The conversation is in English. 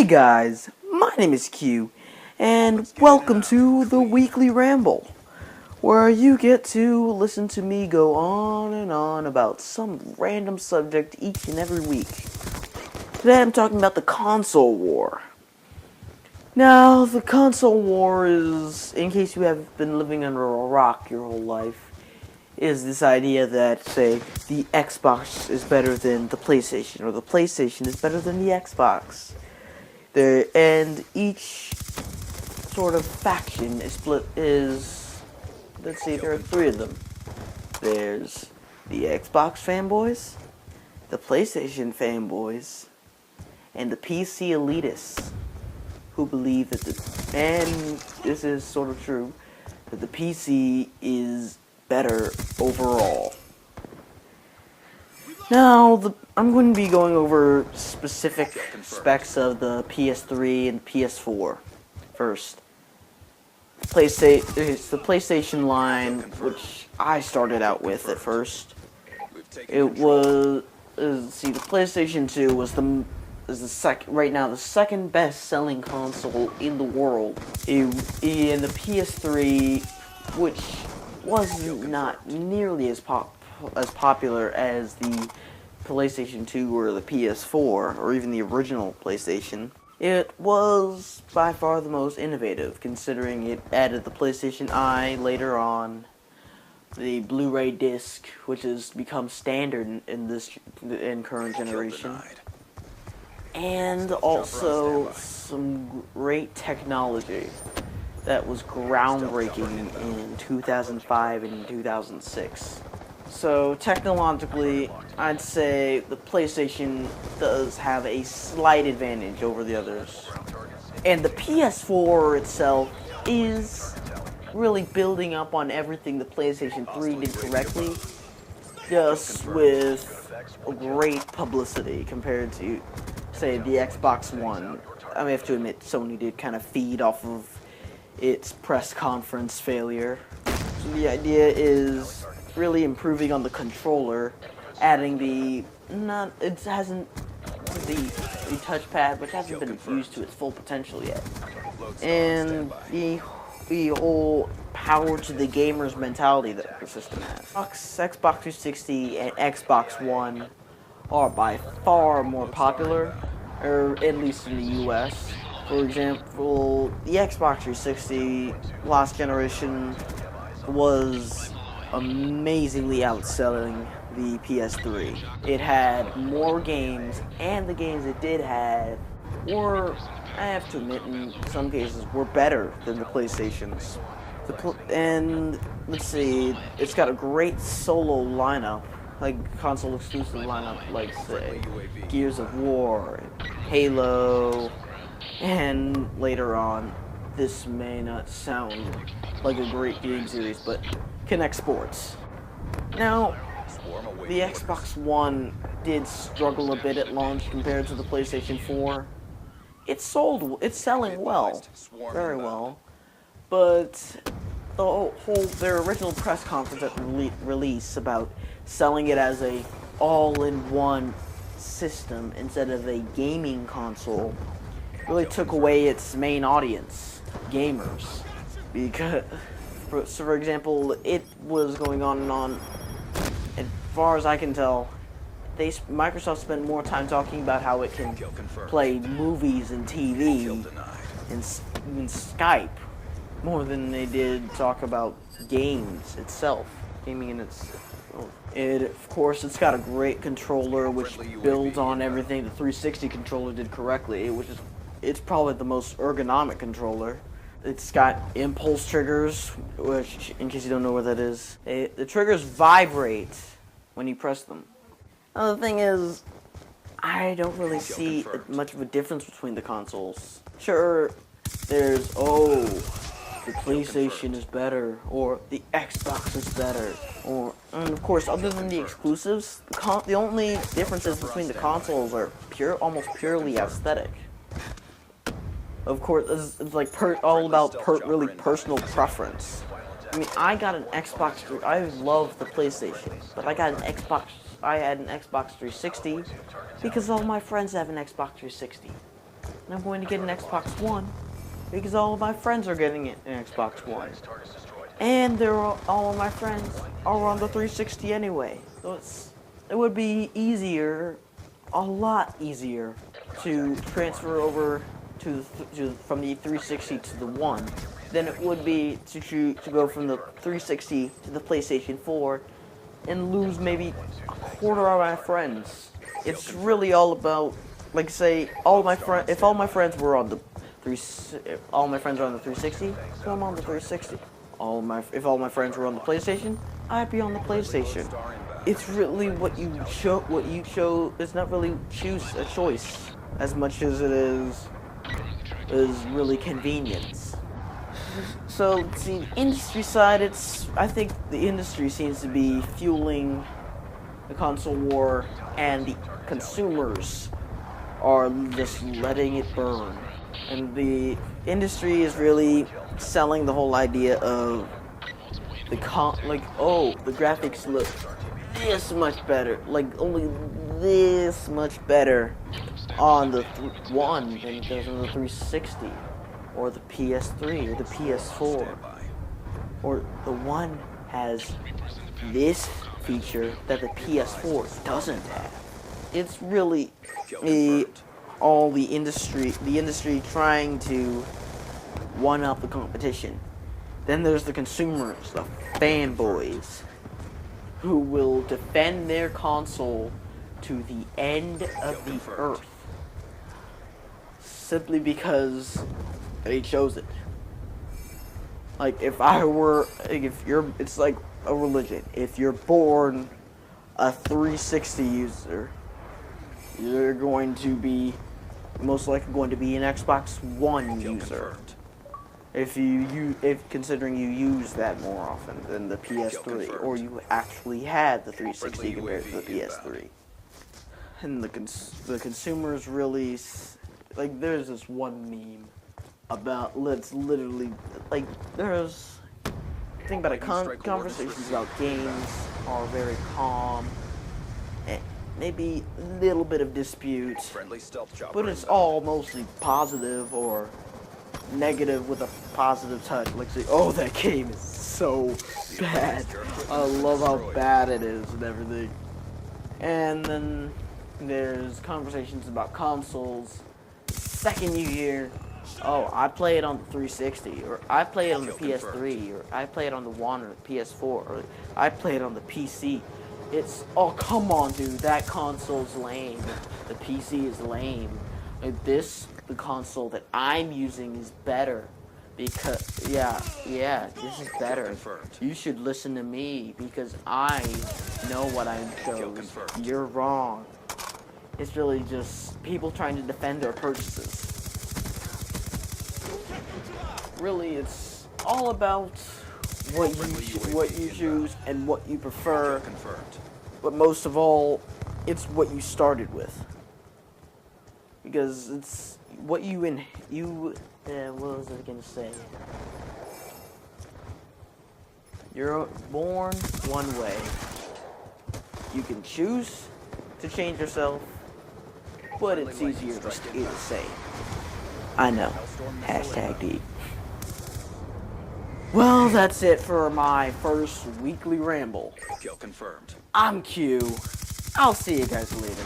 Hey guys, my name is Q, and welcome to the weekly Ramble, where you get to listen to me go on and on about some random subject each and every week. Today I'm talking about the console war. Now, the console war is, in case you have been living under a rock your whole life, is this idea that, say, the Xbox is better than the PlayStation, or the PlayStation is better than the Xbox. And each sort of faction is split let's see, there are three of them. There's the Xbox fanboys, the PlayStation fanboys, and the PC elitists, who believe that and this is sort of true, that the PC is better overall. Now, I'm going to be going over specific specs of the PS3 and PS4 first. It's the PlayStation line, which I started out with at first. It was, the PlayStation 2 is right now the second best-selling console in the world. And the PS3, which was not nearly as popular as the PlayStation 2 or the PS4, or even the original PlayStation, it was by far the most innovative, considering it added the PlayStation Eye later on, the Blu-ray disc, which has become standard in current generation, and also some great technology that was groundbreaking in 2005 and 2006. So technologically, I'd say the PlayStation does have a slight advantage over the others. And the PS4 itself is really building up on everything the PlayStation 3 did correctly, just with great publicity compared to, say, the Xbox One. I have to admit, Sony did kind of feed off of its press conference failure. So the idea is really improving on the controller, adding the touchpad, which hasn't been used to its full potential yet, and the whole power to the gamer's mentality that the system has. Xbox 360 and Xbox One are by far more popular, or at least in the US. For example, the Xbox 360 last generation was amazingly outselling the PS3. It had more games, and the games it did have were, I have to admit, in some cases, were better than the PlayStation's. And let's see, it's got a great solo lineup, like console exclusive lineup, like say Gears of War, Halo, and later on, this may not sound like a great game series, but Kinect Sports. Now, the Xbox One did struggle a bit at launch compared to the PlayStation 4. It's selling well, very well, but their original press conference at release about selling it as a all-in-one system instead of a gaming console really took away its main audience, gamers, because, for example, it was going on and on. As far as I can tell, Microsoft spent more time talking about how it can play movies and TV and Skype more than they did talk about games itself. Gaming in of course, it's got a great controller which builds on everything the 360 controller did correctly, it's probably the most ergonomic controller. It's got impulse triggers, which, in case you don't know what that is, the triggers vibrate when you press them. Now, the thing is, I don't really see much of a difference between the consoles. Sure, there's, the PlayStation is better, or the Xbox is better, and of course, other than the exclusives, the only differences between the consoles are almost purely aesthetic. Of course, it's like all about really personal preference. I mean, I got an Xbox. I love the PlayStation, but I had an Xbox 360 because all my friends have an Xbox 360. and I'm going to get an Xbox One because all of my friends are getting an Xbox One. And all of my friends are on the 360 anyway. So it would be easier, a lot easier, to transfer over from the 360 to the One than it would be to go from the 360 to the PlayStation 4 and lose maybe a quarter of my friends. It's really all about, like, say, if all my friends were on the if all my friends are on the 360, so I'm on the 360. If all my friends were on the PlayStation, I'd be on the PlayStation. It's really what you show. It's not really a choice as much as it is really convenience. So, let's see, the industry side, I think the industry seems to be fueling the console war, and the consumers are just letting it burn. And the industry is really selling the whole idea of the graphics look this much better, like only this much better on the One than it does on the 360, or the PS3, or the PS4, or the One has this feature that the PS4 doesn't have. It's really all the industry trying to one-up the competition. Then there's the consumers, the fanboys, who will defend their console to the end of the earth simply because they chose it. Like, it's like a religion. If you're born a 360 user, you're going to be most likely going to be an Xbox One user. If considering you use that more often than the PS3, or you actually had the 360 compared to the PS3. And the consumers really, like, there's this one meme about, literally, like, there's, I think about conversations about games are very calm, and maybe a little bit of dispute, but it's all mostly positive or negative with a positive touch. Like, say, oh, that game is so bad. I love how bad it is and everything. And then there's conversations about consoles. Second you hear, oh, I play it on the 360, or I play it on the PS3, or I play it on the One or the PS4, or I play it on the PC. It's, oh, come on, dude, that console's lame. The PC is lame. Like, the console that I'm using is better. Because, yeah, this is better. You should listen to me, because I know what I chose. You're wrong. It's really just people trying to defend their purchases. Really, it's all about what you choose and what you prefer. But most of all, it's what you started with. Because it's what what was I gonna say? You're born one way. You can choose to change yourself, but it's easier to say. I know. #deep. Well, that's it for my first weekly ramble. Kill confirmed. I'm Q. I'll see you guys later.